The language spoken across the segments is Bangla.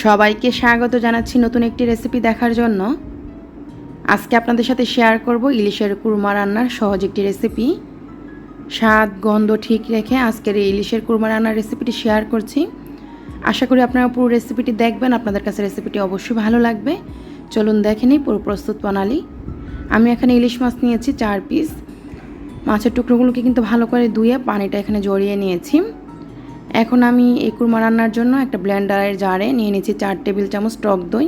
সবাইকে স্বাগত জানাচ্ছি নতুন একটি রেসিপি দেখার জন্য। আজকে আপনাদের সাথে শেয়ার করব ইলিশের কুরমা রান্নার সহজ একটি রেসিপি। স্বাদ গন্ধ ঠিক রেখে আজকের এই ইলিশের কুরমা রান্নার রেসিপিটি শেয়ার করছি। আশা করি আপনারা পুরো রেসিপিটি দেখবেন, আপনাদের কাছে রেসিপিটি অবশ্যই ভালো লাগবে। চলুন দেখে নিই পুরো প্রস্তুত প্রণালী। আমি এখানে ইলিশ মাছ নিয়েছি 4 পিস। মাছের টুকরোগুলোকে কিন্তু ভালো করে ধুয়ে পানিটা এখানে জড়িয়ে নিয়েছি। এখন আমি এই কুরমা রান্নার জন্য একটা ব্লেন্ডারের জারে নিয়ে নিচ্ছি 4 টেবিল চামচ টক দই,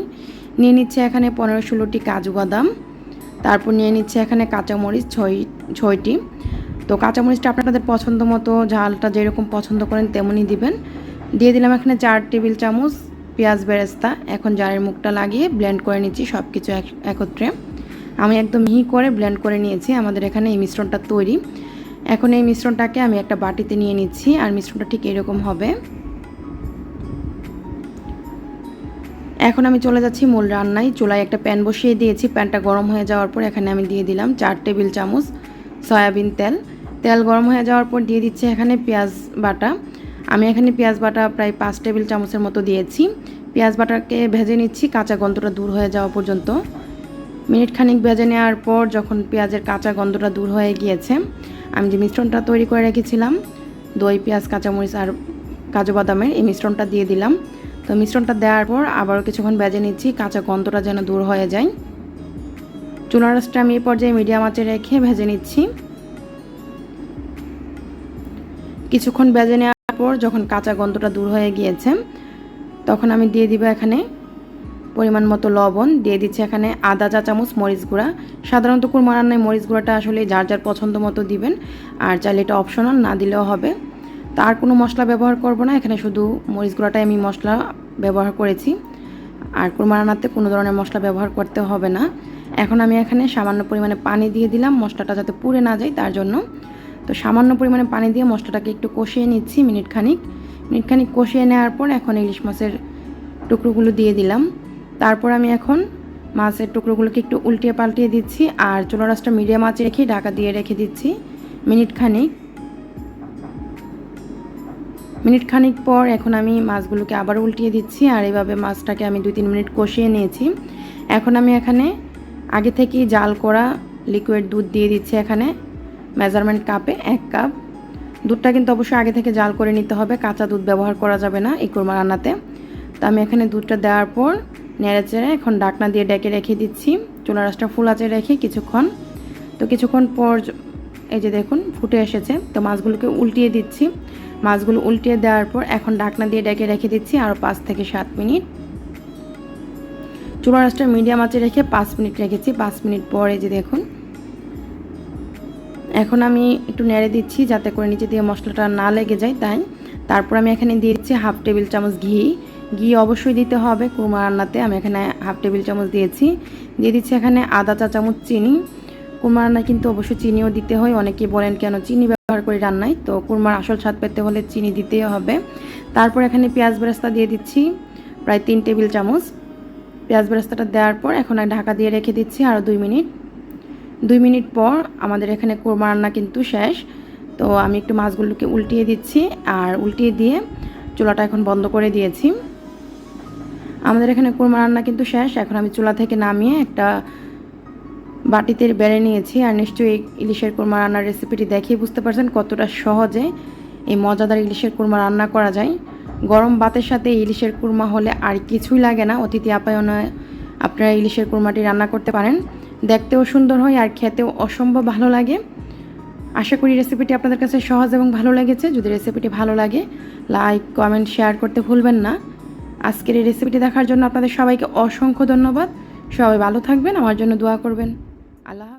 নিয়ে নিচ্ছে এখানে 15-16টি কাজু বাদাম, তারপর নিয়ে নিচ্ছে এখানে কাঁচামরিচ 6টি। তো কাঁচামরিচটা আপনাদের পছন্দ মতো, ঝালটা যেরকম পছন্দ করেন তেমনই দিবেন। দিয়ে দিলাম এখানে 4 টেবিল চামচ পেঁয়াজ বেরেস্তা। এখন জারের মুখটা লাগিয়ে ব্লেন্ড করে নিচ্ছি সব কিছু একত্রে। আমি একদম মিহি করে ব্লেন্ড করে নিয়েছি। আমাদের এখানে এই মিশ্রণটা তৈরি। এখন এই মিশ্রণটাকে আমি একটা বাটিতে নিয়ে নিচ্ছি, আর মিশ্রণটা ঠিক এরকম হবে। এখন আমি চলে যাচ্ছি মূল রান্নায়। চুলায় একটা প্যান বসিয়ে দিয়েছি। প্যানটা গরম হয়ে যাওয়ার পর এখানে আমি দিয়ে দিলাম 4 টেবিল চামচ সয়াবিন তেল। তেল গরম হয়ে যাওয়ার পর দিয়ে দিচ্ছি এখানে পেঁয়াজ বাটা। আমি এখানে পেঁয়াজ বাটা প্রায় 5 টেবিল চামচের মতো দিয়েছি। পেঁয়াজ বাটাকে ভেজে নিচ্ছি কাঁচা গন্ধটা দূর হয়ে যাওয়া পর্যন্ত। মিনিট খানিক ভেজে নেওয়ার পর যখন পেঁয়াজের কাঁচা গন্ধটা দূর হয়ে গিয়েছে, আমি যে মিশ্রণটা তৈরি করে রেখেছিলাম দই, পেঁয়াজ, কাঁচামরিচ আর কাজু বাদামের, এই মিশ্রণটা দিয়ে দিলাম। তো মিশ্রণটা দেওয়ার পর আবারও কিছুক্ষণ ভেজে নিচ্ছি কাঁচা গন্ধটা যেন দূর হয়ে যায়। চুলার আঁচটা আমি এই পর্যায়ে মিডিয়াম আঁচে রেখে ভেজে নিচ্ছি। কিছুক্ষণ ভেজে নেওয়ার পর যখন কাঁচা গন্ধটা দূর হয়ে গিয়েছে, তখন আমি দিয়ে দিব এখানে পরিমাণ মতো লবণ, দিয়ে দিচ্ছি এখানে আধা চা চামচ মরিচ গুঁড়া। সাধারণত কুরমা রান্নায় মরিচ গুঁড়াটা আসলে যার যার পছন্দ মতো দিবেন, আর চাইলে এটা অপশনাল, না দিলেও হবে। তো আর কোনো মশলা ব্যবহার করব না, এখানে শুধু মরিচ গুঁড়াটাই আমি মশলা ব্যবহার করেছি। আর কুরমা রান্নাতে কোনো ধরনের মশলা ব্যবহার করতে হবে না। এখন আমি এখানে সামান্য পরিমাণে পানি দিয়ে দিলাম, মশলাটা যাতে পুড়ে না যায় তার জন্য। তো সামান্য পরিমাণে পানি দিয়ে মশলাটাকে একটু কষিয়ে নিচ্ছি মিনিট খানিক কষিয়ে নেওয়ার পর এখন ইলিশ মাছের টুকরোগুলো দিয়ে দিলাম। তারপর আমি এখন মাছের টুকরোগুলোকে একটু উল্টিয়ে পাল্টিয়ে দিচ্ছি, আর চুলার আঁচটা মিডিয়াম আঁচে রেখে ঢাকা দিয়ে রেখে দিচ্ছি মিনিট খানিক পর এখন আমি মাছগুলোকে আবার উল্টিয়ে দিচ্ছি, আর এইভাবে মাছটাকে আমি 2-3 মিনিট কষিয়ে নিয়েছি। এখন আমি এখানে আগে থেকেই জাল করা লিকুইড দুধ দিয়ে দিচ্ছি। এখানে মেজারমেন্ট কাপে 1 কাপ। দুধটা কিন্তু অবশ্যই আগে থেকে জাল করে নিতে হবে, কাঁচা দুধ ব্যবহার করা যাবে না এই কুরমা রান্নাতে। তো আমি এখানে দুধটা দেওয়ার পর নেড়েচেড়ে এখন ঢাকনা দিয়ে ডেকে রেখে দিচ্ছি চুলার আঁচটা ফুল আঁচে রেখে কিছুক্ষণ পর এই যে দেখুন ফুটে এসেছে। তো মাছগুলোকে উল্টিয়ে দিচ্ছি। মাছগুলো উল্টিয়ে দেওয়ার পর এখন ঢাকনা দিয়ে ডেকে রেখে দিচ্ছি আরও 5 থেকে 7 মিনিট। চুলার আঁচটা মিডিয়াম আঁচে রেখে 5 মিনিট রেখেছি। 5 মিনিট পর এই যে দেখুন এখন আমি একটু নেড়ে দিচ্ছি যাতে করে নিচে দিয়ে মশলাটা না লেগে যায়। তারপর আমি এখানে দিয়ে দিচ্ছি 1/2 টেবিল চামচ ঘি অবশ্যই দিতে হবে কুরমা রান্নাতে। আমি এখানে 1/2 টেবিল চামচ দিয়েছি। দিয়ে দিচ্ছি এখানে আধা চা চামচ চিনি। কুরমা রান্নায় কিন্তু অবশ্যই চিনিও দিতে হয়। অনেকেই বলেন কেন চিনি ব্যবহার করি রান্নায়, তো কুরমার আসল স্বাদ পেতে হলে চিনি দিতেই হবে। তারপর এখানে পেঁয়াজ বেরেস্তা দিয়ে দিচ্ছি প্রায় 3 টেবিল চামচ। পেঁয়াজ বেরেস্তাটা দেওয়ার পর এখন ঢাকা দিয়ে রেখে দিচ্ছি আরও 2 মিনিট পর আমাদের এখানে কুরমা রান্না কিন্তু শেষ। তো আমি একটু মাছগুলোকে উল্টিয়ে দিচ্ছি, আর উল্টিয়ে দিয়ে চুলাটা এখন বন্ধ করে দিয়েছি। আমাদের এখানে কুরমা রান্না কিন্তু শেষ। এখন আমি চুলা থেকে নামিয়ে একটা বাটিতে বেড়ে নিয়েছি। আর নিশ্চয়ই ইলিশের কুরমা রান্নার রেসিপিটি দেখেই বুঝতে পারছেন কতটা সহজে এই মজাদার ইলিশের কুরমা রান্না করা যায়। গরম ভাতের সাথে ইলিশের কুরমা হলে আর কিছুই লাগে না। অতিথি আপ্যায়নে আপনারা ইলিশের কুরমাটি রান্না করতে পারেন। দেখতেও সুন্দর হয় আর খেতেও অসম্ভব ভালো লাগে। আশা করি রেসিপিটি আপনাদের কাছে সহজ এবং ভালো লেগেছে। যদি রেসিপিটি ভালো লাগে লাইক, কমেন্ট, শেয়ার করতে ভুলবেন না। আজকের এই রেসিপিটি দেখার জন্য আপনাদের সবাইকে অসংখ্য ধন্যবাদ। সবাই ভালো থাকবেন, আমার জন্য দোয়া করবেন। আল্লাহ।